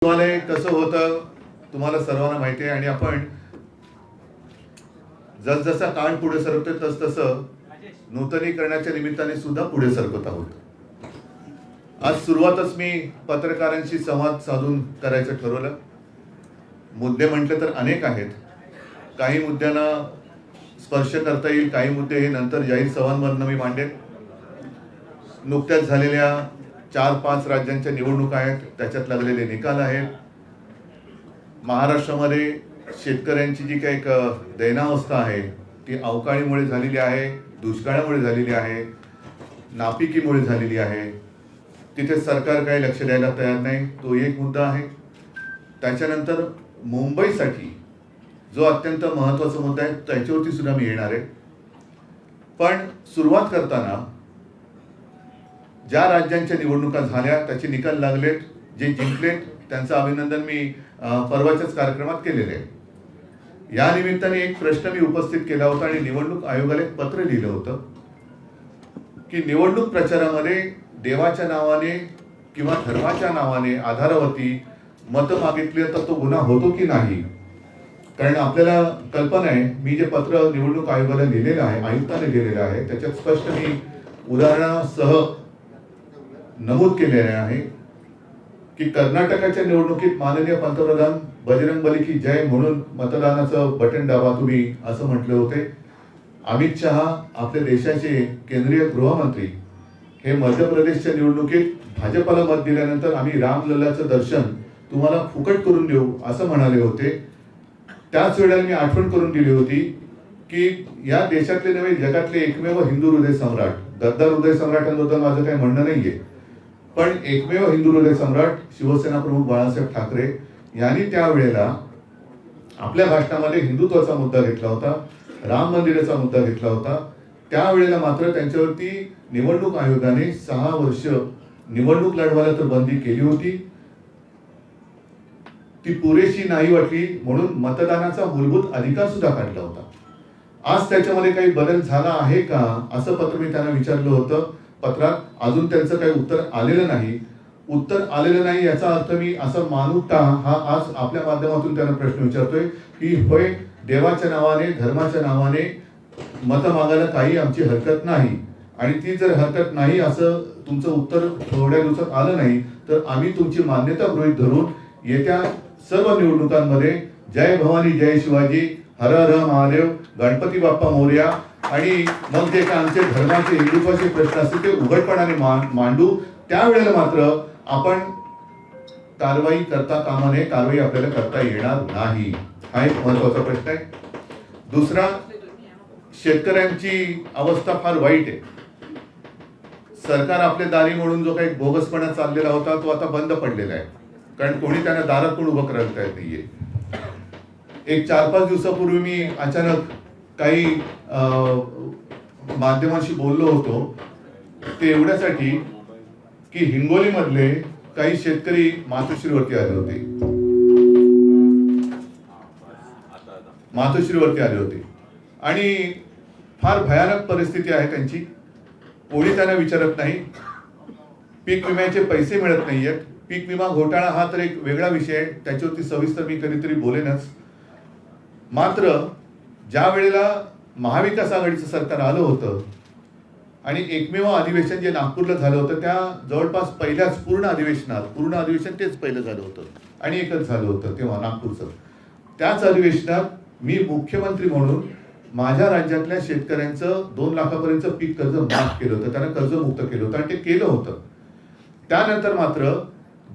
तुम्हाला कसं होतं तुम्हाला सर्वांना माहिती आहे आणि आपण जसजसा काळ पुढे सरकतोय तसतसं नूतनीकरणाच्या निमित्ताने सुद्धा पुढे सरकत आहोत. आज सुरुवातच मी पत्रकारांशी संवाद साधून करायचं ठरवलं. मुद्दे म्हटले तर अनेक आहेत. काही मुद्द्यांना स्पर्श करता येईल, काही मुद्दे हे नंतर जाहीर सभांमधून मी मांडेन. नुकत्याच झालेल्या 4-5 राज्यांच्या निवडणुका आहेत, त्याच्यात लागलेले निकाल आहेत. महाराष्ट्रामध्ये शेतकऱ्यांची जी काही दैनावस्था आहे ती अवकाळीमुळे झालेली आहे, दुष्काळामुळे झालेली आहे, नापिकीमुळे झालेली आहे. तिथे सरकार काही लक्ष द्यायला तयार नाही, तो एक मुद्दा आहे. त्याच्यानंतर मुंबईसाठी जो अत्यंत महत्त्वाचा मुद्दा आहे त्याच्यावरती सुद्धा मी येणार आहे. पण सुरुवात करताना ज्या राज्यांच्या निवडणुका झाल्या त्याचे निकाल लागलेत, जे जिंकलेत त्यांचं अभिनंदन मी परवाच्याच कार्यक्रमात केलेले आहे. या निमित्ताने एक प्रश्न मी उपस्थित केला होता आणि निवडणूक आयोगाला एक पत्र लिहिलं होतं की निवडणूक प्रचारामध्ये देवाच्या नावाने किंवा धर्माच्या नावाने आधारावरती मतं मागितली तर तो गुन्हा होतो की नाही. कारण आपल्याला कल्पना आहे, मी जे पत्र निवडणूक आयोगाला लिहिलेलं आहे, आयुक्ताने लिहिलेलं आहे, त्याच्यात स्पष्ट मी उदाहरणासह नमूद केलेले आहे की कर्नाटकाच्या निवडणुकीत माननीय पंतप्रधान बजरंगबली की जय म्हणून मतदानाचं बटन दाबा तुम्ही असं म्हटले होते. अमित शहा आपल्या देशाचे केंद्रीय गृहमंत्री हे मध्य प्रदेशच्या निवडणुकीत भाजपला मत दिल्यानंतर आम्ही रामलल्लाचं दर्शन तुम्हाला फुकट करून देऊ असं म्हणाले होते. त्याच वेळेला मी आठवण करून दिली होती की या देशातले नव्हे जगातले एकमेव हिंदू हृदय सम्राट, गद्दार हृदय सम्राटांबद्दल माझं काही म्हणणं नाहीये, पण एकमेव हिंदू हृदय सम्राट शिवसेना प्रमुख बाळासाहेब ठाकरे यांनी त्यावेळेला आपल्या भाषणामध्ये हिंदुत्वाचा मुद्दा घेतला होता, राम मंदिराचा मुद्दा घेतला होता. त्यावेळेला मात्र त्यांच्यावरती निवडणूक आयोगाने 6 वर्ष निवडणूक लढवायला तर बंदी केली होती. ती पुरेशी नाही वाटली म्हणून मतदानाचा मूलभूत अधिकार सुद्धा काढला होता. आज त्याच्यामध्ये काही बदल झाला आहे का असं पत्र मी त्यांना विचारलं होतं. पत्रात अजून त्यांचं काही उत्तर आलेलं नाही. उत्तर आलेलं नाही याचा अर्थ मी असं मानू का हा आज आपल्या माध्यमातून त्यांना प्रश्न विचारतोय की होय, देवाच्या नावाने धर्माच्या नावाने मत मागायला काही आमची हरकत नाही, आणि ती जर हरकत नाही असं तुमचं उत्तर थोड्या दिवसात आलं नाही तर आम्ही तुमची मान्यता गृहीत धरून येत्या सर्व निवडणुकांमध्ये जय भवानी जय शिवाजी, हर हर महादेव, गणपती बाप्पा मोरया आणि मग जे काय आमचे धर्माचे हिंदुत्वाचे प्रश्न असतील ते उघडपणाने मांडू. त्यावेळेला मात्र आपण कारवाई करता कामा नये, कारवाई आपल्याला करता येणार नाही. हा एक महत्वाचा प्रश्न आहे. दुसरा, शेतकऱ्यांची अवस्था फार वाईट आहे. सरकार आपल्या दारी म्हणून जो काही बोगसपणा चाललेला होता तो आता बंद पडलेला आहे, कारण कोणी त्यांना दारात पण उभं करायला येत नाहीये. एक 4-5 दिवसापूर्वी मी अचानक काही माध्यमांशी बोललो होतो, ते एवढ्यासाठी की हिंगोली मधले काही शेतकरी मातोश्रीवरती आले होते आणि फार भयानक परिस्थिती आहे त्यांची. कोणी त्यांना विचारत नाही. पीक विम्याचे पैसे मिळत नाहीयेत. पीक विमा घोटाळा हा तर एक वेगळा विषय आहे, त्याच्यावरती सविस्तर मी कधीतरी बोलेनच. मात्र ज्या वेळेला महाविकास आघाडीचं सरकार आलं होतं आणि एकमेव अधिवेशन जे नागपूरला झालं होतं त्या जवळपास पहिल्याच पूर्ण अधिवेशन तेच पहिलं झालं होतं आणि एकच झालं होतं तेव्हा नागपूरचं. त्याच अधिवेशनात मी मुख्यमंत्री म्हणून माझ्या राज्यातल्या शेतकऱ्यांचं 2 लाखापर्यंत पीक कर्ज माफ केलं होतं, त्यांना कर्जमुक्त केलं होतं आणि ते केलं होतं. त्यानंतर मात्र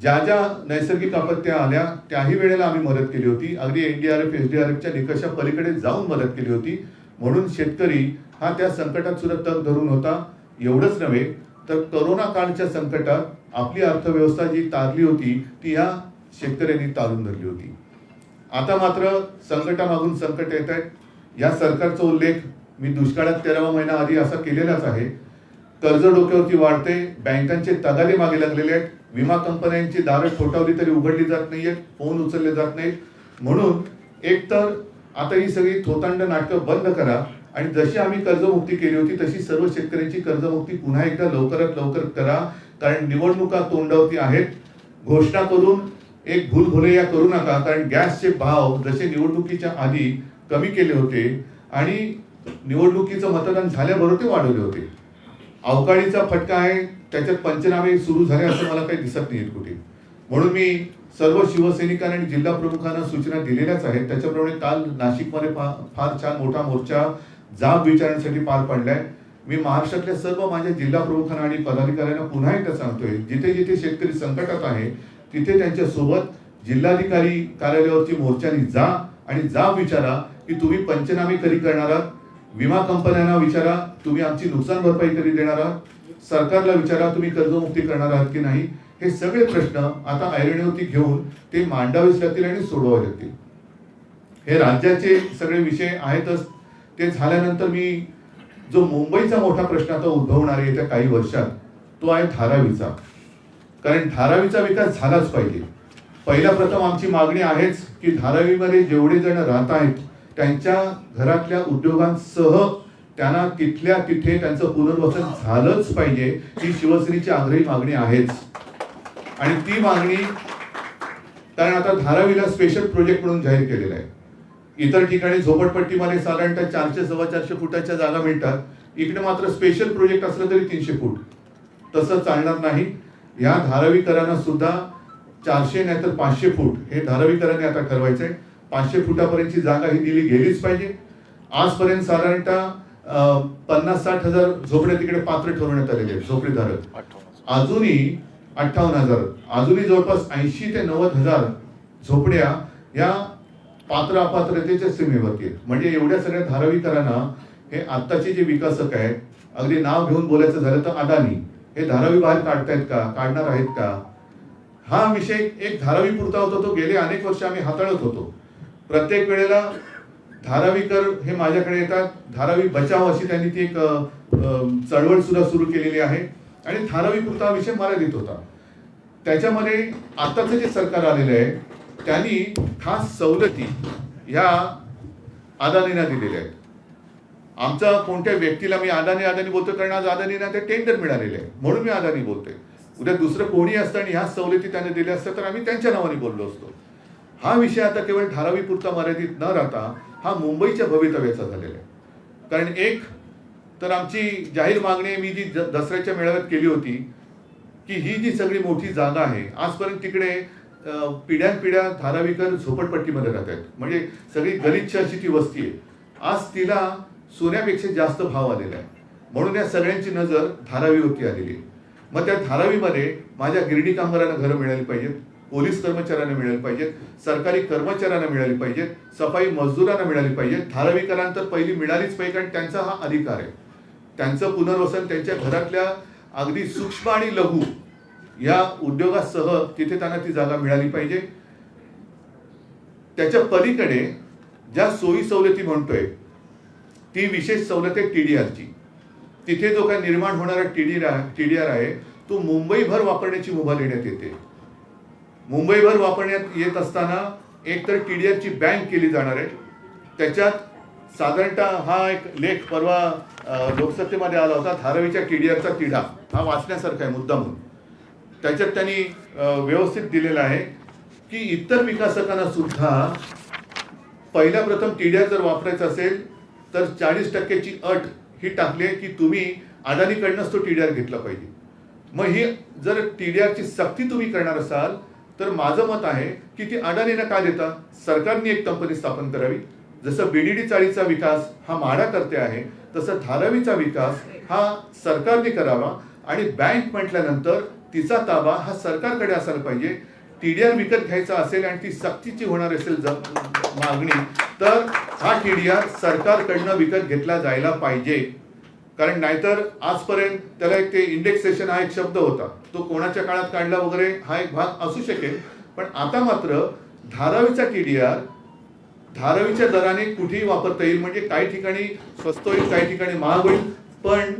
ज्या ज्या नैसर्गिक आपत्त्या आल्या त्याही वेळेला आम्ही मदत केली होती. अगदी NDRF SDRFच्या निकषा पलीकडे जाऊन मदत केली होती. म्हणून शेतकरी हा त्या संकटात सुद्धा तग धरून होता. एवढंच नव्हे तर करोना काळच्या संकटात आपली अर्थव्यवस्था जी तारली होती ती या शेतकऱ्यांनी तारून धरली होती. आता मात्र संकटामागून संकट येत आहेत. या सरकारचा उल्लेख मी दुष्काळात 13वा महिना आधी असा केलेलाच आहे. कर्ज डोक्यावरती वाढते, बँकांचे तगादे मागे लागलेले आहेत, विमा कंपन्यांची दारं ठोठावली तरी उघडली जात नाहीयेत, फोन उचलले जात नाहीत. म्हणून एकतर आता ही सगळी थोतांड नाटकं बंद करा आणि जशी आम्ही कर्जमुक्ती केली होती तशी सर्व शेतकऱ्यांची कर्जमुक्ती पुन्हा एकदा लवकरात लवकर करा. कारण निवडणुका तोंडावरती आहेत. घोषणा करून एक भूलभुलैया करू नका, कारण गॅसचे भाव जसे निवडणुकीच्या आधी कमी केले होते आणि निवडणुकीचं मतदान झाल्याबरोबर ते वाढवले होते. अवकाळीचा फटका आहे, त्याच्यात पंचनामे सुरू झाले असं मला काही दिसत नाही कुठे. म्हणून मी सर्व शिवसैनिकांना आणि जिल्हा प्रमुखांना सूचना दिलेल्याच आहेत. त्याच्याप्रमाणे काल नाशिकमध्ये फार छान मोठा मोर्चा जाब विचारण्यासाठी पार पडलाय. मी महाराष्ट्रातल्या सर्व माझ्या जिल्हा प्रमुखांना आणि पदाधिकाऱ्यांना पुन्हा एकदा सांगतोय, जिथे जिथे शेतकरी संकटात आहे तिथे त्यांच्या सोबत जिल्हाधिकारी कार्यालयावरती मोर्चाने जा आणि जाब विचारा की तुम्ही पंचनामे कधी करणार आहात, विमा कंपन्यांना विचारा तुम्ही आमची नुकसान भरपाई कधी देणार आहात, सरकारला विचारा तुम्ही कर्जमुक्ती करणार आहात की नाही. हे सगळे प्रश्न आता ऐरणीवरती घेऊन ते मांडावेच लागतील आणि सोडवावे लागतील. हे राज्याचे सगळे विषय आहेतच. ते झाल्यानंतर मी जो मुंबईचा मोठा प्रश्न आता उद्भवणार आहे येत्या काही वर्षात तो आहे धारावीचा. कारण धारावीचा विकास झालाच पाहिजे. पहिला प्रथम आमची मागणी आहेच की धारावीमध्ये जेवढे जण राहत आहेत त्यांच्या घरातल्या उद्योगांसह त्यांना तिथल्या तिथे त्यांचं पुनर्वसन झालंच पाहिजे. ही शिवसेनेची आग्रही मागणी आहेच. आणि ती मागणी, कारण आता धारावीला स्पेशल प्रोजेक्ट म्हणून जाहीर केलेला आहे. इतर ठिकाणी झोपडपट्टीमध्ये साधारणतः 400-450 फुटाच्या जागा मिळतात. इकडे मात्र स्पेशल प्रोजेक्ट असलं तरी 300 फूट. तसं चालणार नाही. या धारावीकरांना सुद्धा 400 नाही तर 500 फूट हे धारावीकरांनी आता ठरवायचंय. 500 फुटापर्यंतची जागा ही दिली गेलीच पाहिजे. आजपर्यंत साधारणतः 50-60 हजार झोपड्या तिकडे पात्र ठरवण्यात आलेले आहेत झोपडीधारक. अजूनही 58,000, अजूनही जवळपास 80 ते 90 हजार झोपड्या या पात्र अपात्रतेच्या सीमेवरती आहेत. म्हणजे एवढ्या सगळ्या धारावीकरांना हे आत्ताचे जे विकासक आहेत, अगदी नाव घेऊन बोलायचं झालं तर अदानी, हे धारावी बाहेर काढतायत का, काढणार आहेत का? हा विषय एक धारावी पुरता होता, तो गेले अनेक वर्ष आम्ही हाताळत होतो. प्रत्येक वेळेला धारावीकर हे माझ्याकडे येतात. धारावी बचाव अशी त्यांनी ती एक चळवळ सुद्धा सुरू केलेली आहे आणि धारावी पुरता विषय मर्यादित होता. त्याच्यामध्ये आताचं जे सरकार आलेलं आहे त्यांनी खास सवलती ह्या अदानींना दिलेल्या आहेत. आमचा कोणत्या व्यक्तीला मी अदानी बोलतो कारण आज अदानींना ते टेंडर मिळालेले आहे म्हणून मी अदानी बोलतोय. उद्या दुसरं कोणी असतं आणि ह्या सवलती त्याने दिल्या असत्या तर आम्ही त्यांच्या नावाने बोललो असतो. हा विषय आता केवळ धारावी पुरता मर्यादित न राहता हा मुंबईच्या भवितव्याचा झालेला आहे. कारण एक तर आमची जाहीर मागणी मी जी दसऱ्याच्या मेळाव्यात केली होती की ही जी सगळी मोठी जागा आहे, आजपर्यंत तिकडे पिढ्यानपिढ्या धारावीकर झोपडपट्टीमध्ये राहत आहेत. म्हणजे सगळी गलिच्छ अशी ती वस्ती आहे. आज तिला सोन्यापेक्षा जास्त भाव आलेला आहे. म्हणून या सगळ्यांची नजर धारावीवरती आलेली आहे. मग त्या धारावीमध्ये माझ्या गिरणी कामगारांना घरं मिळाली पाहिजेत, पोलीस कर्मचाऱ्यांना मिळाली पाहिजेत, सरकारी कर्मचाऱ्यांना मिळाली पाहिजेत, सफाई मजदुरांना मिळाली पाहिजेत. धारावीकरांना तर पहिली मिळालीच पाहिजे कारण त्यांचा हा अधिकार आहे. त्यांचं पुनर्वसन त्यांच्या घरातल्या अगदी सूक्ष्म आणि लघु या उद्योगासह तिथे त्यांना ती जागा मिळाली पाहिजे. त्याच्या पलीकडे ज्या सोयी सवलती म्हणतोय ती विशेष सवलत आहे TDRची. तिथे जो काही निर्माण होणारा TDR आहे तो मुंबईभर वापरण्याची मुभा देण्यात येते. मुंबईभर वापरण्यात येत असताना एक तर TDRची बँक केली जाणार आहे. त्याच्यात साधारणतः हा एक लेख परवा लोकसत्तेमध्ये आला होता, धारावीच्या TDRचा तिढा. हा वाचण्यासारखा आहे मुद्दामून. त्याच्यात त्यांनी व्यवस्थित दिलेलं आहे की इतर विकासकांना सुद्धा पहिल्या प्रथम TDR जर वापरायचं असेल तर 40% अट ही टाकली की तुम्ही अदानीकडनंच तो TDR घेतला पाहिजे. मग ही जर TDRची सक्ती तुम्ही करणार असाल तर माझं मत आहे की ती अदानीला का देता, सरकारने एक कंपनी स्थापन करावी. जसं BDD चाळीचा विकास हा म्हाडा करते आहे तसं धारावीचा विकास हा सरकारने करावा आणि बँक म्हटल्यानंतर तिचा ताबा हा सरकारकडे असायला पाहिजे. TDR विकत घ्यायचा असेल आणि ती सक्तीची होणार असेल मागणी तर हा TDR सरकारकडनं विकत घेतला जायला पाहिजे. कारण नाहीतर आजपर्यंत त्याला एक ते इंडेक्सेशन हा एक शब्द होता, तो कोणाच्या काळात काढला वगैरे हा एक भाग असू शकेल. पण आता मात्र धारावीचा TDR धारावीच्या दराने कुठेही वापरता येईल. म्हणजे काही ठिकाणी स्वस्त होईल, काही ठिकाणी महाग होईल. पण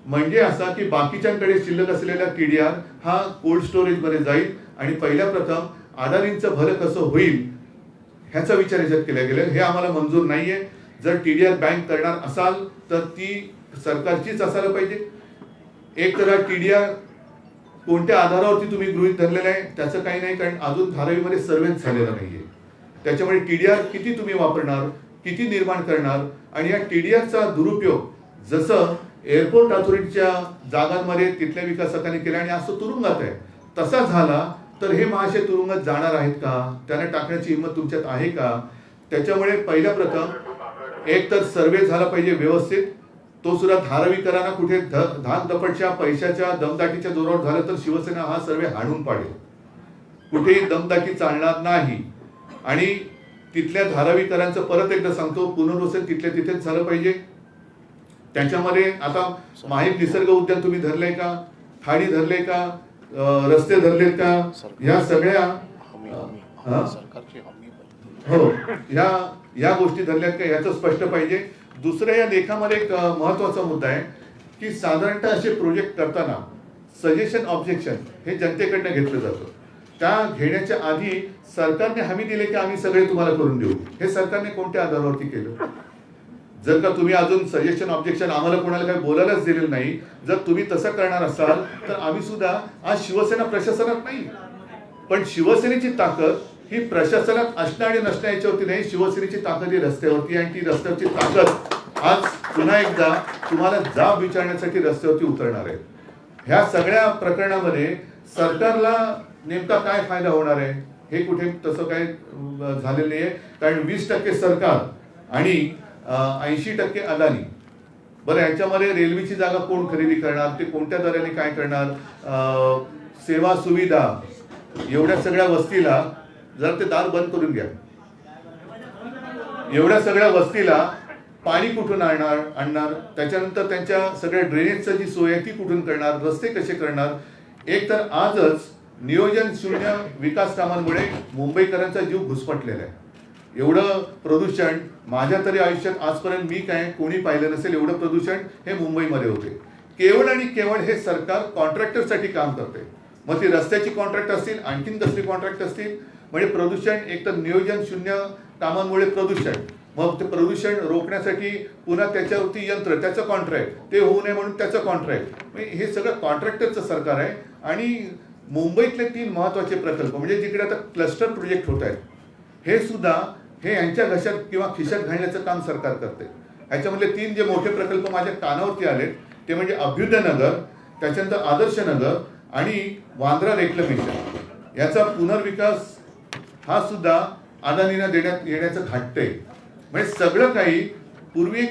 म्हणजे असा की बाकीच्यांकडे शिल्लक असलेला TDR हा कोल्ड स्टोरेजमध्ये जाईल आणि पहिल्या प्रथम अदानींचं भलं कसं होईल ह्याचा विचार याच्यात केला गेला. हे आम्हाला मंजूर नाहीये. जर TDR बँक करणार असाल तर ती सरकारचीच असायला पाहिजे. एक तर TDR कोणत्या आधारावरती तुम्ही गृहीत धरलेलं आहे त्याचं काही नाही, कारण अजून धारावीमध्ये सर्वेच झालेला नाहीये. त्याच्यामुळे TDR किती तुम्ही वापरणार, किती निर्माण करणार, आणि या TDRचा दुरुपयोग जसं एअरपोर्ट अथॉरिटीच्या जागांमध्ये तिथल्या विकासकांनी केला आणि असं तुरुंगात आहे तसा झाला, तर हे महाशय तुरुंगात जाणार आहेत का? त्यांना टाकण्याची हिंमत तुमच्यात आहे का? त्याच्यामुळे पहिल्या प्रथम एक तर सर्वे झाला पाहिजे व्यवस्थित, तो सुद्धा धारावीकरांना कुठे धाकदपटच्या पैशाच्या दमदाटीच्या जोरावर झालं तर शिवसेना हा सर्वे हाणून पाडेल. कुठेही दमदाटी चालणार नाही. आणि तिथल्या धारावीकरांचं परत एकदा सांगतो, पुनर्वसन तिथल्या तिथेच झालं पाहिजे. त्याच्यामध्ये आता माहीम निसर्ग उद्यान तुम्ही धरलंय का, खाडी धरले का, रस्ते धरलेत का, या सगळ्या हो या गोष्टी धरल्यात का याचं स्पष्ट पाहिजे. दुसऱ्या या लेखामध्ये एक महत्वाचा मुद्दा आहे की साधारणतः असे प्रोजेक्ट करताना सजेशन ऑब्जेक्शन हे जनतेकडनं घेतलं जातं. त्या घेण्याच्या आधी सरकारने हमी दिली की आम्ही सगळे तुम्हाला करून देऊ. हे सरकारने कोणत्या आधारावरती केलं? जर का तुम्ही अजून सजेशन ऑब्जेक्शन आम्हाला कोणाला काही बोलायलाच दिलेलं नाही, जर तुम्ही तसं करणार असाल तर आम्ही सुद्धा आज शिवसेना प्रशासनात नाही, पण शिवसेनेची ताकद ही प्रशासनात असणं आणि नसणं याच्यावरती नाही. शिवसेनेची ताकद ही रस्त्यावरती, आणि ती रस्त्यावरची ताकद आज पुन्हा एकदा तुम्हाला जाब विचारण्यासाठी रस्त्यावरती उतरणार आहे. ह्या सगळ्या प्रकरणामध्ये सरकारला नेमका काय फायदा होणार आहे हे कुठे तसं काय झालेलं नाही आहे. कारण 20% सरकार आणि 80% अदानी. बरं, याच्यामध्ये रेल्वेची जागा कोण खरेदी करणार, ते कोणत्या दराने काय करणार, सेवा सुविधा, एवढ्या सगळ्या वस्तीला जर ते दार बंद करून घ्या, एवढ्या सगळ्या वस्तीला पाणी कुठून आणणार, त्याच्यानंतर त्यांच्या सगळ्या ड्रेनेजची जी सोय आहे ती कुठून करणार, रस्ते कसे करणार. एक तर आजच नियोजन शून्य विकास कामांमुळे मुंबईकरांचा जीव घुसमटलेला आहे. एवढं प्रदूषण माझ्या तरी आयुष्यात आजपर्यंत मी काय कोणी पाहिलं नसेल एवढं प्रदूषण हे मुंबईमध्ये होते. केवळ आणि केवळ हे सरकार कॉन्ट्रॅक्टरसाठी काम करते. मग ती रस्त्याची कॉन्ट्रॅक्ट असतील, आणखीन कसली कॉन्ट्रॅक्ट असतील, म्हणजे प्रदूषण एक तर नियोजन शून्य कामांमुळे प्रदूषण, मग ते प्रदूषण रोखण्यासाठी पुन्हा त्याच्यावरती यंत्र, त्याचं कॉन्ट्रॅक्ट, ते होऊ नये म्हणून त्याचं कॉन्ट्रॅक्ट, हे सगळं कॉन्ट्रॅक्टरचं सरकार आहे. आणि मुंबईतले 3 महत्वाचे प्रकल्प म्हणजे जिकडे आता क्लस्टर प्रोजेक्ट होत आहेत हे सुद्धा हे यांच्या घशात किंवा खिशात घालण्याचं काम सरकार करते. ह्याच्यामधले 3 जे मोठे प्रकल्प माझ्या कानावरती आले ते म्हणजे अभ्युदय नगर, त्याच्यानंतर आदर्श नगर आणि वांद्रा रेक्लेमेशन. याचा पुनर्विकास हा सुद्धा अदानींना देण्यात येण्याचं घाटतंय. म्हणजे सगळं काही पूर्वी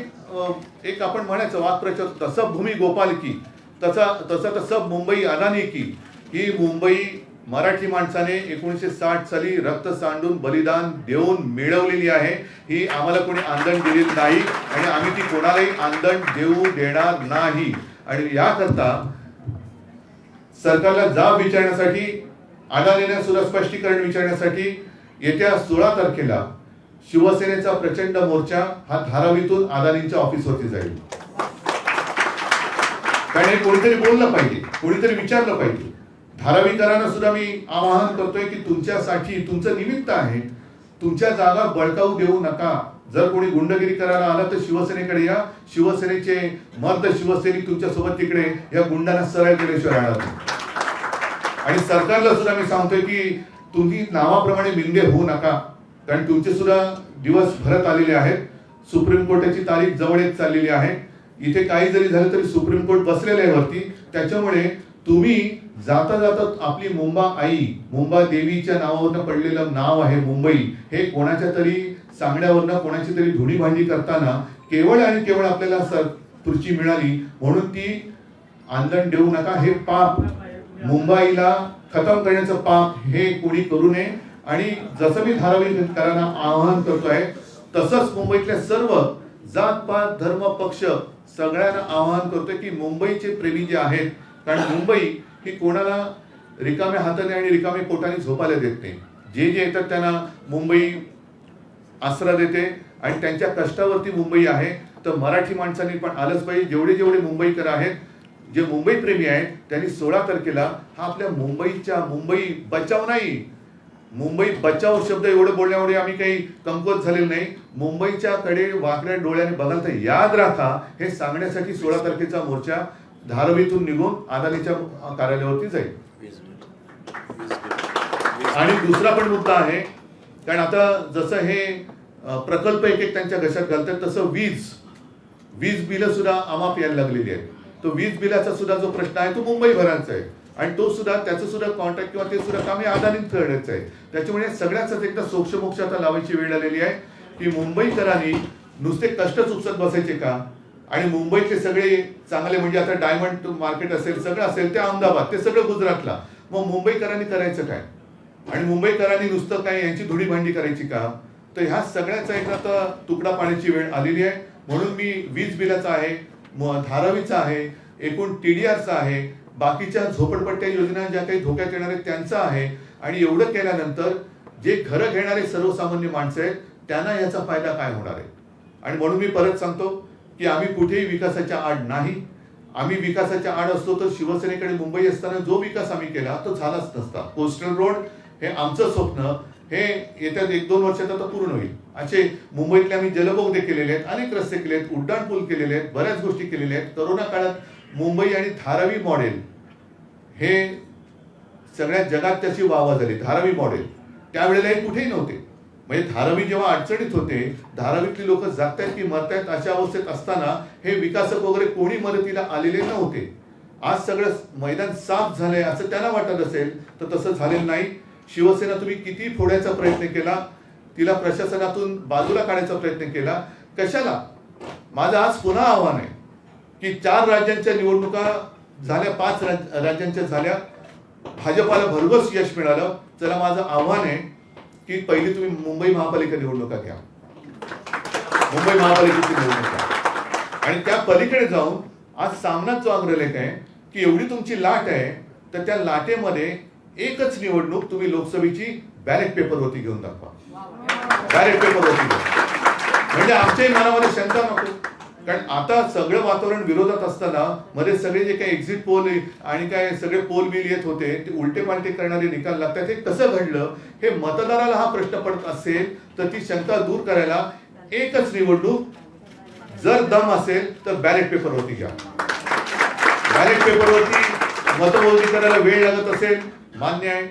एक आपण म्हणायचं वाक्प्रचार, तसं भूमी गोपाल की, तसं मुंबई अदानी की. ही मुंबई मराठी माणसाने 1960 साली रक्त सांडून बलिदान देऊन मिळवलेली आहे. ही आम्हाला कोणी आंदण दिलेली नाही आणि आम्ही ती कोणालाही आंदण देऊ देणार नाही. आणि याकरता सरकारला जाब विचारण्यासाठी, अदानीने सुद्धा स्पष्टीकरण विचारण्यासाठी येत्या 16 तारखेला शिवसेनेचा प्रचंड मोर्चा हा धारावीतून अदानींच्या ऑफिसवरती जाईल. कारण हे कोणीतरी बोललं पाहिजे, कोणीतरी विचारलं पाहिजे. धारावीकरांना सुद्धा मी आवाहन करतोय की तुमच्यासाठी तुमचं निमित्त आहे, तुमच्या जागा बळकावू देऊ नका. जर कोणी गुंडगिरी करायला आलं तर शिवसेनेकडे या. शिवसेनेचे मर्द शिवसैनिक तुमच्या सोबत तिकडे या गुंडांना सरळ केल्याशिवाय राहणार नाही. आणि सरकारला सुद्धा मी सांगतोय की तुम्ही नावाप्रमाणे मिंदे होऊ नका, कारण तुमचे सुद्धा दिवस भरत आलेले आहेत. सुप्रीम कोर्टाची तारीख जवळ येत चाललेली आहे. इथे काही जरी झालं तरी सुप्रीम कोर्ट बसलेलं आहे वरती. त्याच्यामुळे तुम्ही जाता जाता आपली मुंबा आई, मुंबा देवीच्या नावावरनं पडलेलं नाव आहे मुंबई, हे कोणाच्या तरी सांगण्यावरनं कोणाची तरी धुणी भांडी करताना केवळ आणि केवळ आपल्याला खुर्ची मिळाली म्हणून ती आंदण देऊ नका. हे पाप, मुंबईला खतम करण्याचं पाप हे कोणी करू नये. आणि जसं मी धारावीकरांना आवाहन करतोय तसंच मुंबईतल्या सर्व जातपात धर्म पक्ष सगळ्यांना आवाहन करतोय की मुंबईचे प्रेमी जे आहेत, कारण मुंबई ही कोणाला रिकाम्या हाताने आणि रिकाम्या पोटाने झोपायला देत नाही. जे जे येतात त्यांना मुंबई आसरा देते आणि त्यांच्या कष्टावरती मुंबई आहे. तर मराठी माणसांनी पण आलंच पाहिजे. जेवढे जेवढे मुंबईकर आहेत, जे मुंबई प्रेमी आहेत, त्यांनी 16 तारखेला हा आपल्या मुंबई बचाव नाही, मुंबई बचाव शब्द एवढं बोलण्यामुळे आम्ही काही कमकुवत झालेलं नाही. मुंबईच्या कडे वाकड्या डोळ्याने बघाल तर याद राखा हे सांगण्यासाठी 16 तारखेचा मोर्चा धारावीतून निघून अदानीच्या कार्यालयावरती जाईल. आणि दुसरा पण मुद्दा आहे, कारण आता जसं हे प्रकल्प एक एक त्यांच्या घशात घालतात तसं वीज बिलं सुद्धा अमाप यायला लागलेली आहेत. तो वीज बिलाचा सुद्धा जो प्रश्न आहे तो मुंबईभरांचा आहे आणि तो सुद्धा त्याचं सुद्धा कॉन्ट्रॅक्ट किंवा ते सुद्धा काम हे अदानीच करण्याचं आहे. त्याच्यामुळे सगळ्याच एकदा सोक्षमोक्ष आता लावायची वेळ आलेली आहे की मुंबईकरांनी नुसते कष्टच उपसत बसायचे का, आणि मुंबईचे सगळे चांगले म्हणजे आता डायमंड मार्केट असेल सगळं असेल ते अहमदाबाद ते सगळं गुजरातला, मग मुंबईकरांनी करायचं काय, आणि मुंबईकरांनी नुसतं काय यांची धुडी भांडी करायची का. तर ह्या सगळ्याचा एक आता तुकडा पाण्याची वेळ आलेली आहे. म्हणून मी वीज बिलाचा आहे, धारावीचा आहे, एकूण TDRचा आहे, बाकीच्या झोपडपट्ट्या योजना ज्या काही धोक्यात येणार आहेत त्यांचा आहे, आणि एवढं केल्यानंतर जे घरं घेणारे सर्वसामान्य माणसं आहेत त्यांना याचा फायदा काय होणार आहे. आणि म्हणून मी परत सांगतो की आम्ही कुठेही विकासाच्या आड नाही. आम्ही विकासाच्या आड असतो तर शिवसेनेकडे मुंबई असताना जो विकास आम्ही केला तो झालाच नसता. कोस्टल रोड हे आमचं स्वप्न हे येत्या 1-2 वर्षात आता पूर्ण होईल. असे मुंबईतले आम्ही जलबोगदे केलेले आहेत, अनेक रस्ते केले आहेत, उड्डाण पूल केलेले आहेत, बऱ्याच गोष्टी केलेल्या आहेत. करोना काळात मुंबई आणि धारावी मॉडेल हे सगळ्या जगात त्याची वाहवा झाली. धारावी मॉडेल त्यावेळेला हे कुठेही नव्हते. म्हणजे धारावी जेव्हा अडचणीत होते, धारावीतली लोक जागतायत की मरतायत अशा अवस्थेत असताना हे विकासक वगैरे कोणी मदतीला आलेले नव्हते. आज सगळं मैदान साफ झालंय असं त्यांना वाटत असेल तर तसं झालेलं नाही. शिवसेना तुम्ही किती फोडायचा प्रयत्न केला, तिला प्रशासनातून बाजूला काढायचा प्रयत्न केला, कशाला. माझं आज पुन्हा आव्हान आहे की 4 राज्यांच्या निवडणुका झाल्या, 5 राज्यांच्या झाल्या, भाजपाला भरघोस यश मिळालं. चला माझं आव्हान आहे की पहिली तुम्ही मुंबई महापालिका निवडणुका घ्या, मुंबई महापालिकेची निवडणुका, आणि त्या पलीकडे जाऊन आज सामनाच जो अग्रलेख आहे की एवढी तुमची लाट आहे तर त्या लाटेमध्ये एकच निवडणूक तुम्ही लोकसभेची बॅलेट पेपरवरती घेऊन दाखवा. बॅलेट पेपरवरती म्हणजे आमच्याही मनामध्ये शंका नको, कारण आता सगळं वातावरण विरोधात असताना मध्ये सगळे जे काही एक्झिट पोल आणि काय सगळे पोल बिल येत होते ते उलटे पालटे करणारे निकाल लागतात. हे कसं घडलं हे मतदाराला हा प्रश्न पडत असेल तर ती शंका दूर करायला एकच निवडणूक, जर दम असेल तर बॅलेट पेपरवरती घ्या. बॅलेट पेपरवरती मतमोजणी करायला वेळ लागत असेल मान्य आहे,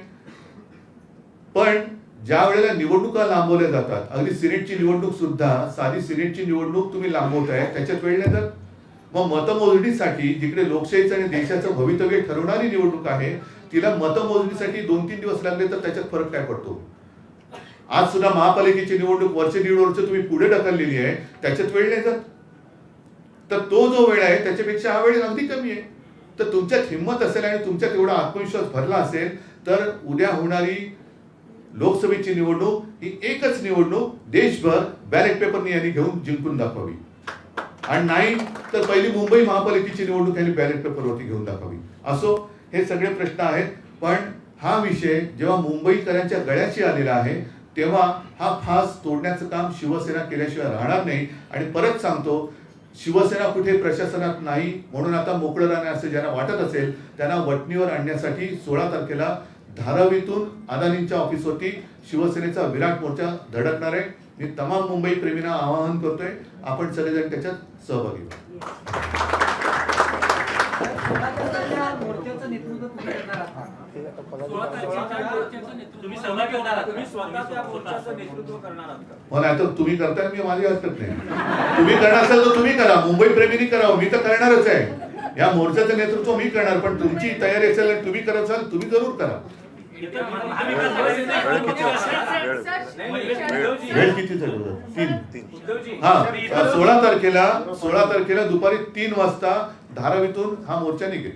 पण ज्या वेळेला निवडणुका लांबवल्या जातात, अगदी सिनेटची निवडणूक सुद्धा, साधी सिनेटची निवडणूक तुम्ही लांबवताय त्याच्यात वेळ नाही जात. मग मतमोजणीसाठी जिकडे लोकशाहीचं आणि देशाचं भवितव्य ठरवणारी निवडणूक आहे तिला मतमोजणीसाठी 2-3 दिवस लागले तर त्याच्यात फरक काय पडतो. आज सुद्धा महापालिकेची निवडणूक वर्ष 1.5 वर्ष तुम्ही पुढे ढकललेली आहे, त्याच्यात वेळ नाही जात. तर तो जो वेळ आहे त्याच्यापेक्षा हा वेळ अगदी कमी आहे. तर तुमच्यात हिंमत असेल आणि तुमच्यात एवढा आत्मविश्वास भरला असेल तर उद्या होणारी लोकसभेची निवडणूक ही एकच निवडणूक देशभर बॅलेट पेपरने यांनी घेऊन जिंकून दाखवावी, आणि नाही तर पहिली मुंबई महापालिकेची निवडणूक यांनी बॅलेट पेपरवरती घेऊन दाखवावी. असो, हे सगळे प्रश्न आहेत, पण हा विषय जेव्हा मुंबईकरांच्या गळ्याशी आलेला आहे तेव्हा हा फास तोडण्याचं काम शिवसेना केल्याशिवाय राहणार नाही. आणि परत सांगतो, शिवसेना कुठे प्रशासनात नाही म्हणून आता मोकळं राहणे असं ज्यांना वाटत असेल त्यांना वटणीवर आणण्यासाठी 16 तारखेला धारावीतून अदानींच्या ऑफिसवरती शिवसेनेचा विराट मोर्चा धडकणार आहे. मी तमाम मुंबई प्रेमींना आवाहन करतोय, आपण सगळेजण त्याच्यात सहभागी व्हा. मला आता तुम्ही करताय, मी माझी हरकत नाही. तुम्ही करणार असाल तर तुम्ही करा, मुंबई प्रेमींनी करावं, मी तर करणारच आहे. या मोर्चाचं नेतृत्व मी करणार, पण तुमची तयारी असेल आणि तुम्ही करत असाल तुम्ही जरूर करा. वेळ किती झाली? 3. हा, 16 तारखेला दुपारी 3 वाजता धारावीतून हा मोर्चा निघेल.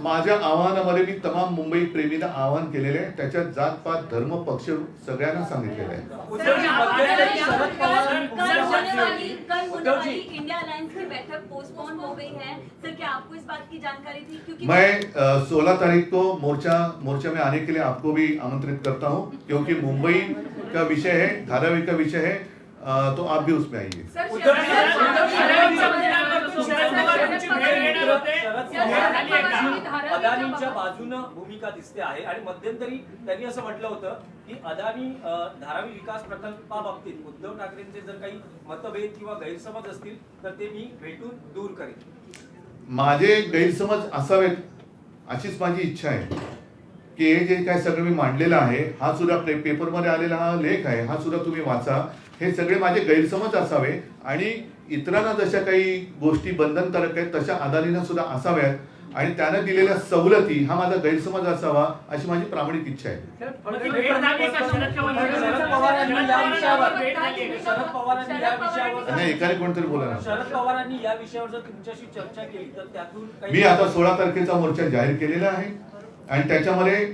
माझ्या आव्हानामध्ये मी तमाम मुंबई प्रेमींना आवाहन केलेले आहे. त्याच्यात जात पात धर्म पक्ष सगळ्यांना सांगितलेलं आहे. मैं 16 तारीख को मोर्चा में आने के लिए आपको भी आमंत्रित करता हूँ, क्योंकि मुंबई का विषय है, धारावी का विषय है, तो आप भी उसमें आइए. अदानींच्या बाजूने भूमिका दिसते आहे आणि मध्यंतरी त्यांनी असं म्हटलं होतं की अदानी धारावी विकास प्रकल्पाबाबतीत उद्धव ठाकरेंचे जर काही मतभेद किंवा गैरसमज असतील तर ते मी भेटून दूर करेन. माझे गैरसमज असावेत अशीच माझी इच्छा आहे की हे जे काय सगळं मी मांडलेलं आहे, हा सुद्धा पेपरमध्ये आलेला हा लेख आहे, हा सुद्धा तुम्ही वाचा. हे सगळे माझे गैरसमज असावे आणि इतरांना जशा काही गोष्टी बंधनकारक आहेत तशा अदानींना सुद्धा असाव्यात आणि त्यानं दिलेल्या सवलती हा माझा गैरसमज असावा अशी माझी प्रामाणिक इच्छा आहे. शरद पवारांनी या विषयावर नाही, एकाने कोणतरी बोला ना. शरद पवारांनी या विषयावर जर तुमच्याशी चर्चा केली तर त्यातून मी आता 16 तारखेचा मोर्चा जाहीर केलेला आहे आणि त्याच्यामध्ये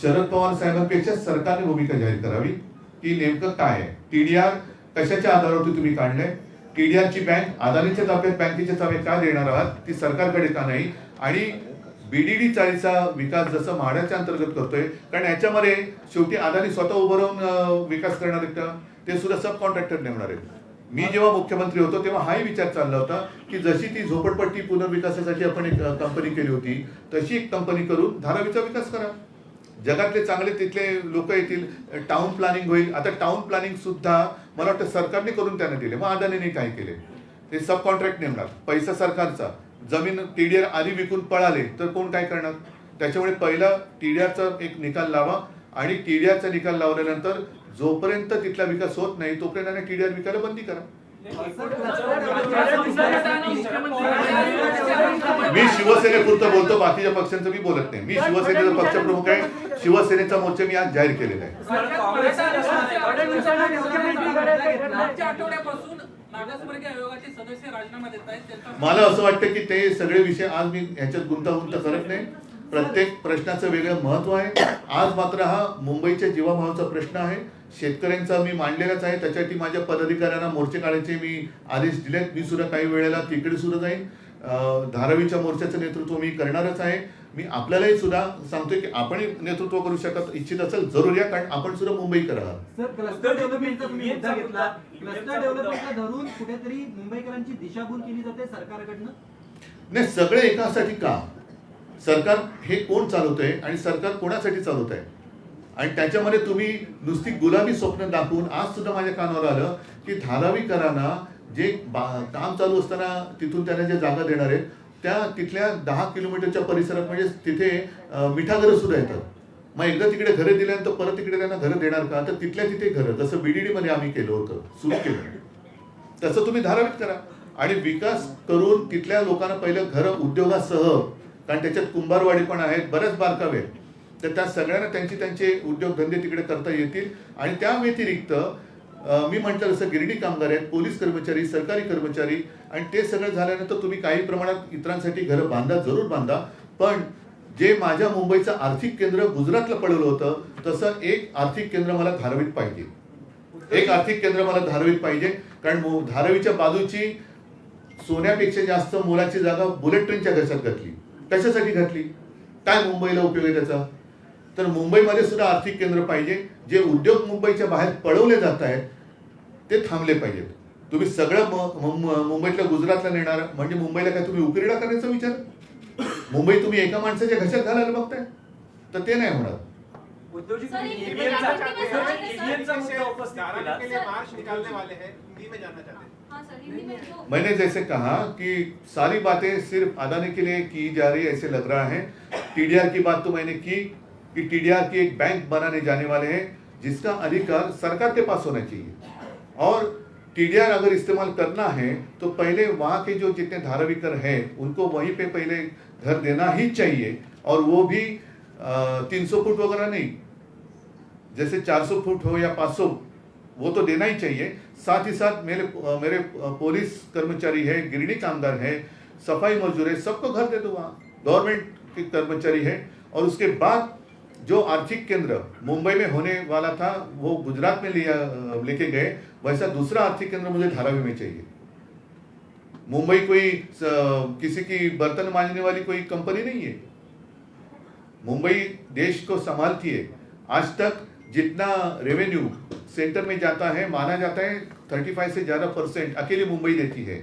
शरद पवार साहेबांपेक्षा सरकारने भूमिका जाहीर करावी की नेमकं काय आहे. टीडीआर कशाच्या आधारावरती तुम्ही काढलंय, टीडीआरची बँक अदानीच्या ताब्यात बँकेच्या ताब्यात का देणार आहात, ती सरकारकडे का नाही, आणि बीडीडी चाळीचा विकास जसं म्हाडाच्या अंतर्गत करतोय, कारण याच्यामध्ये शेवटी अदानी स्वतः उभं राहून विकास करणार आहेत का, ते सुद्धा सब कॉन्ट्रॅक्टर नेमणार आहेत. मी जेव्हा मुख्यमंत्री होतो तेव्हा हाही विचार चालला होता की जशी ती झोपडपट्टी पुनर्विकासासाठी आपण एक कंपनी केली होती तशी एक कंपनी करून धारावीचा विकास करा. जगातले चांगले तिथले लोक येतील, टाउन प्लॅनिंग होईल. आता टाउन प्लॅनिंग सुद्धा मला वाटतं सरकारने करून त्याने दिले, मग अदानीने काय केले, ते सब कॉन्ट्रॅक्ट नेमणार, पैसा सरकारचा, जमीन टीडीआर आधी विकून पळाले तर कोण काय करणार. त्याच्यामुळे पहिला टीडीआरचा एक निकाल लावा आणि टीडीआरचा निकाल लावल्यानंतर जोपर्यंत तिथला विकास होत नाही तोपर्यंत टीडीआर विकायला बंदी करा. मी शिवसेनेपुरतं बोलतो, बाकीच्या पक्षांचं मी बोलत नाही. मी शिवसेनेचा पक्षप्रमुख आहे, शिवसेनेचा मोर्चा मी आज जाहीर केलेला आहे. मला असं वाटतं की ते सगळे विषय आज मी ह्याच्यात गुंतागुंत करत नाही. प्रत्येक प्रश्नाचं वेगळं महत्व आहे. आज मात्र हा मुंबईच्या जीवाभावाचा प्रश्न आहे, शेतकऱ्यांचा मी मांडलेलाच आहे. त्याच्यासाठी माझ्या पदाधिकाऱ्यांना मोर्चे काढायचे मी आदेश दिलेत. मी सुद्धा काही वेळेला तिकडे सुद्धा जाईन. धारावीच्या मोर्चाचं नेतृत्व मी करणारच आहे. मी आपल्यालाही सुद्धा सांगतोय की आपण नेतृत्व करू शकत इच्छित असेल जरूर या, कारण आपण सुद्धा मुंबईकर आहात. सर, क्लस्टर डेव्हलपमेंटचा तुम्ही मुद्दा घेतला. क्लस्टर डेव्हलपमेंटला धरून कुठेतरी मुंबईकरांची दिशाभूल केली जाते सरकारकडनं. नाही, सगळे एकासाठी का, सरकार हे कोण चालवतंय आणि सरकार कोणासाठी चालवत आहे, आणि त्याच्यामध्ये तुम्ही नुसती गुलाबी स्वप्न दाखवून आज सुद्धा माझ्या कानावर आलं की धारावीकरांना जे काम चालू असताना तिथून त्यांना जे जागा देणार आहेत त्या तिथल्या 10 किलोमीटरच्या परिसरात म्हणजे तिथे मिठाघरं सुद्धा येतात. मग एकदा तिकडे घरं दिल्यानंतर परत तिकडे त्यांना घरं देणार का, तर तिथल्या तिथे घरं जसं बीडीडी मध्ये आम्ही केलं होतं, सुरू केलं तसं तुम्ही धारावीत करा आणि विकास करून तिथल्या लोकांना पहिलं घरं उद्योगासह, कारण त्याच्यात कुंभारवाडी पण आहेत, बऱ्याच बारकावे, तर त्या सगळ्यांना त्यांचे उद्योगधंदे तिकडे करता येतील. आणि त्या व्यतिरिक्त मी म्हटलं जसं गिरणी कामगार आहेत, पोलीस कर्मचारी, सरकारी कर्मचारी, आणि ते सगळं झाल्यानंतर तुम्ही काही प्रमाणात इतरांसाठी घरं बांधा, जरूर बांधा. पण जे माझ्या मुंबईचं आर्थिक केंद्र गुजरातला पडवलं होतं तसं एक आर्थिक केंद्र मला धारावीत पाहिजे. एक आर्थिक केंद्र मला धारावीत पाहिजे, कारण धारावीच्या बाजूची सोन्यापेक्षा जास्त मोलाची जागा बुलेट ट्रेनच्या घशात घातली. कशासाठी घातली, काय मुंबईला उपयोग आहे त्याचा. तर मुंबईमध्ये सुद्धा आर्थिक केंद्र पाहिजे. जे उद्योग मुंबईच्या बाहेर पळवले जात आहेत ते थांबले पाहिजेत. तुम्ही सगळं मुंबईतल्या गुजरातला नेणार म्हणजे मुंबईला काय तुम्ही उकिरडा करण्याचा विचार, मुंबई तुम्ही एका माणसाच्या घशात घालायला बघताय, तर ते नाही होणार. मैंने जैसे कहा कि सारी बातें सिर्फ अदानी के लिए की जा रही है ऐसे लग रहा है. टीडीआर की बात तो मैंने की कि टीडीआर की एक बैंक बनाने जाने वाले हैं जिसका अधिकार सरकार के पास होना चाहिए, और टीडीआर अगर इस्तेमाल करना है तो पहले वहाँ के जो जितने धारावीकर हैं उनको वहीं पे पहले घर देना ही चाहिए, और वो भी 300 फुट वगैरह नहीं, जैसे 400 फुट हो या 500, वो तो देना ही चाहिए. साथ ही साथ मेरे पुलिस कर्मचारी है, गिरणी कामगार है, सफाई मजदूर है, सबको घर दे दो वहाँ, गवर्नमेंट के कर्मचारी है. और उसके बाद जो आर्थिक केंद्र मुंबई में होने वाला था वो गुजरात में लेके गए, वैसा दूसरा आर्थिक केंद्र मुझे धारावी में चाहिए. मुंबई कोई किसी की बर्तन मांजने वाली कोई कंपनी नहीं है. मुंबई देश को संभालती है. आज तक जितना रेवेन्यू सेंटर में जाता है माना जाता है 35 से ज़्यादा % अकेली मुंबई देती है.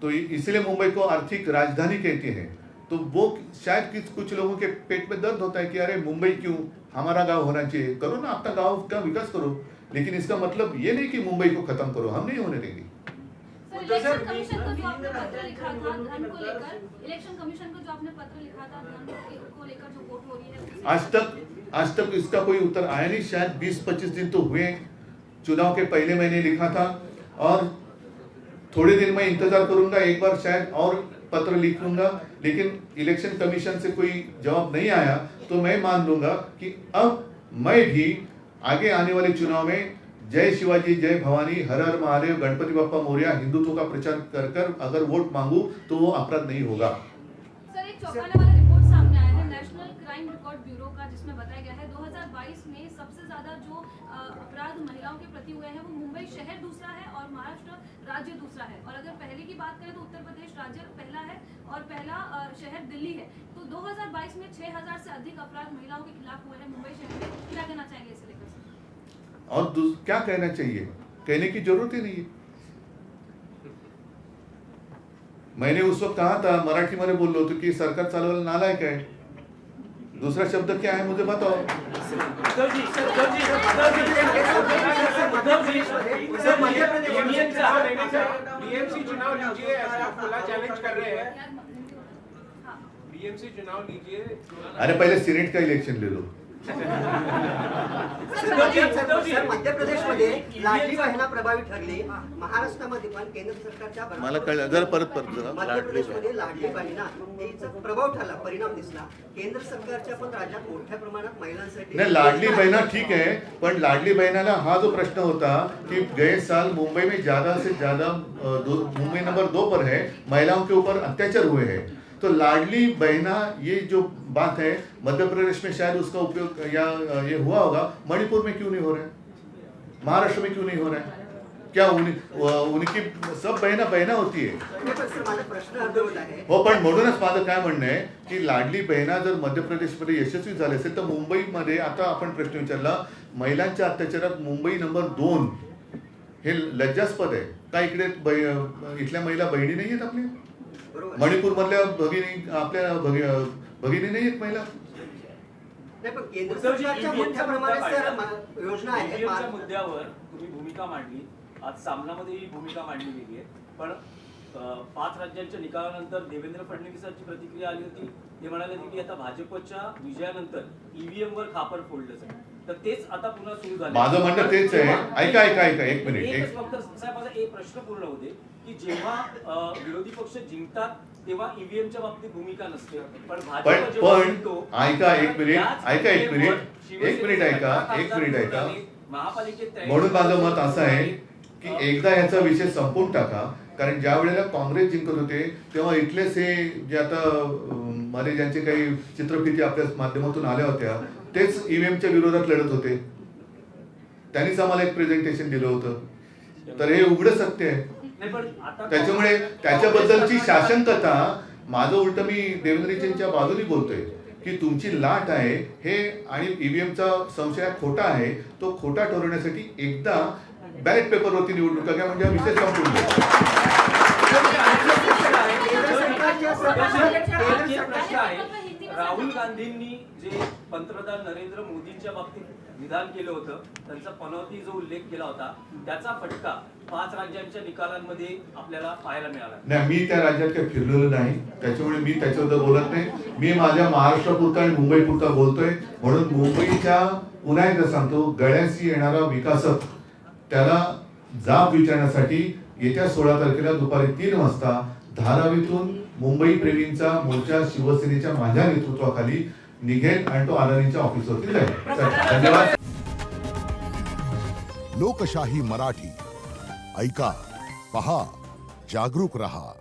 तो इसलिए मुंबई को आर्थिक राजधानी कहते हैं. तो वो शायद कुछ लोगों के पेट में दर्द होता है कि अरे मुंबई क्यों, हमारा गांव होना चाहिए. करो ना, अपना गांव का विकास करो, लेकिन इसका मतलब ये नहीं कि मुंबई को खत्म करो, हम नहीं होने देंगे. इलेक्शन कमीशन को जो आपने पत्र लिखा था धन को लेकर, इलेक्शन कमीशन को जो आपने पत्र लिखा था धन को लेकर जो वोट हो रही है आज तक इसका कोई उत्तर आया नहीं। शायद 20-25 दिन तो हुए, चुनाव के पहले मैंने लिखा था और थोड़े दिन मैं इंतजार करूंगा, एक बार शायद और पत्र लिख लूंगा, लेकिन इलेक्शन कमीशन से कोई जवाब नहीं आया तो मैं मान लूंगा कि अब मैं भी आगे आने वाले चुनाव में जय शिवाजी जय भवानी हर हर महादेव गणपति बप्पा मोरया हिंदुत्व का प्रचार कर कर अगर वोट मांगू तो वो अपराध नहीं होगा। सर, एक चौंकाने वाला रिपोर्ट सामने आया है नेशनल क्राइम रिकॉर्ड ब्यूरो का, जिसमें बताया गया है 2022 में सबसे ज्यादा जो अपराध महिलाओं के प्रति हुए हैं वो मुंबई शहर दूसरा है और महाराष्ट्र राज्य दूसरा है। और अगर पहले की बात करें तो उत्तर प्रदेश राज्य पहला है और पहला शहर दिल्ली है। तो 2022 में 6000 से अधिक अपराध महिलाओं के खिलाफ हुए हैं मुंबई शहर में। क्या कहना चाहेंगे इसे लेकर? और क्या कहना चाहिए, कहने की जरूरत ही नहीं है। मैंने उस वक्त कहा था, मराठी में बोललो होतो की सरकार चालवायला नालायक आहे। दूसरा शब्द क्या है मुझे बताओ। बीएमसी चुनाव लीजिए, ऐसा आप खुला चैलेंज कर रहे हैं। बीएमसी चुनाव लीजिए। अरे पहले सीनेट का इलेक्शन ले लो। मध्य प्रदेशमध्ये लाडली बहिणा प्रभावी ठरली, महाराष्ट्रामध्ये पण केंद्र सरकारच्या मला कळलं, जरा परत जरा। मध्य प्रदेशमध्ये लाडली बहिणा हिचा प्रभाव ठरला, परिणाम दिसला। केंद्र सरकारच्या पण राज्यात मोठ्या प्रमाणात महिलांसाठी नहीं, लाडली बहना ठीक है, पर लाडली बहनाला हा जो प्रश्न होता कि गए साल मुंबई में ज्यादा से ज्यादा मुंबई नंबर 2 पर है, महिलाओं के ऊपर अत्याचार हुए हैं। तो लाडली बहना ये जो बात है मध्य प्रदेश में शायद उसका उपयोग या ये हुआ होगा, मणिपुर में क्यों नहीं हो रहा है, महाराष्ट्र में क्यों नहीं हो रहा है? क्या उनकी सब बहना होती है प्रश्न अर्धवट आहे। हो, पण म्हणूनच माझं काय म्हणणं आहे की लाडली बहिणा जर मध्य प्रदेशमध्ये यशस्वी झाले असेल तर मुंबईमध्ये, आता आपण प्रश्न विचारला, महिलांच्या अत्याचारात मुंबई नंबर 2 हे लज्जास्पद आहे का? इकडे इथल्या महिला बहिणी नाही आहेत आपल्या? मणिपूर मधल्या भगिनी आपल्या भगिनी नाही आहेत महिला? नाही, पण केंद्र सरकारच्या मोठ्या प्रमाणात सर योजना आहेत। ईव्हीएमच्या मुद्द्यावर तुम्ही भूमिका मांडली, आज सामनामध्ये ही भूमिका मांडली गेली आहे, पण 5 राज्यांच्या निकालानंतर देवेंद्र फडणवीसांची प्रतिक्रिया आली होती। ते म्हणाले की आता भाजपच्या विजयानंतर ईव्हीएम वर खापर फोडलं जाईल, तर तेच आता पुन्हा सुरू झालं। माझं म्हणणं तेच आहे। ऐका एक मिनिट, फक्त साहेब माझा एक प्रश्न पूर्ण होते की जेव्हा विरोधी पक्ष जिंकतात तेव्हा ईव्हीएमच्या बाबतीत भूमिका नसते, पण भाजप जेव्हा जिंकतो ऐका एक मिनिट ऐका महापालिकेत म्हणून माझं मत असं आहे की एकदा याचा विषय संपवून टाका, कारण ज्या वेळेला काँग्रेस जिंकत होते तेव्हा इथलेच हे जे आता मध्ये ज्यांचे काही चित्रफिती आपल्या माध्यमातून आल्या होत्या तेच ईव्हीएमच्या विरोधात लढत होते, त्यांनीच आम्हाला एक प्रेझेंटेशन दिलं होतं। तर हे उघडं सत्य आहे। त्याच्यामुळे त्याच्याबद्दलची शासनकथा, माझं उलट मी देवेंद्रजींच्या बाजूने बोलतोय की तुमची लाट आहे हे आणि ईव्हीएमचा संशय खोटा आहे, तो खोटा ठरवण्यासाठी एकदा बॅलेट पेपरवरती निवडणुका घ्या, म्हणजे हा विषय संपून जाईल। राहुल गांधींनी जे पंतप्रधान नरेंद्र मोदींच्या बाबतीत विधान केलं होतं, त्यांचा पनौती जो उल्लेख केला होता, त्याचा फटका 5 राज्यांच्या निकालांमध्ये आपल्याला पाहायला मिळाला। नाही, मी त्या राज्यात काही फिरलेलो नाही, त्याच्यामुळे मी त्याच्याबद्दल बोलत नाही। मी माझ्या महाराष्ट्रापुरता आणि मुंबईपुरता बोलतोय। म्हणून मुंबईच्या पुन्हा एकदा सांगतो, गळ्याशी येणारा विकासक त्याला जाब विचारण्यासाठी येत्या 16 तारखेला दुपारी 3 वाजता धारावीतून मुंबई प्रेमींचा मोर्चा शिवसेनेच्या माझ्या नेतृत्वाखाली निघेल आणि तो अदानीच्या ऑफिसवरती जाईल। धन्यवाद। लोकशाही मराठी ऐका, पहा, जागरूक रहा।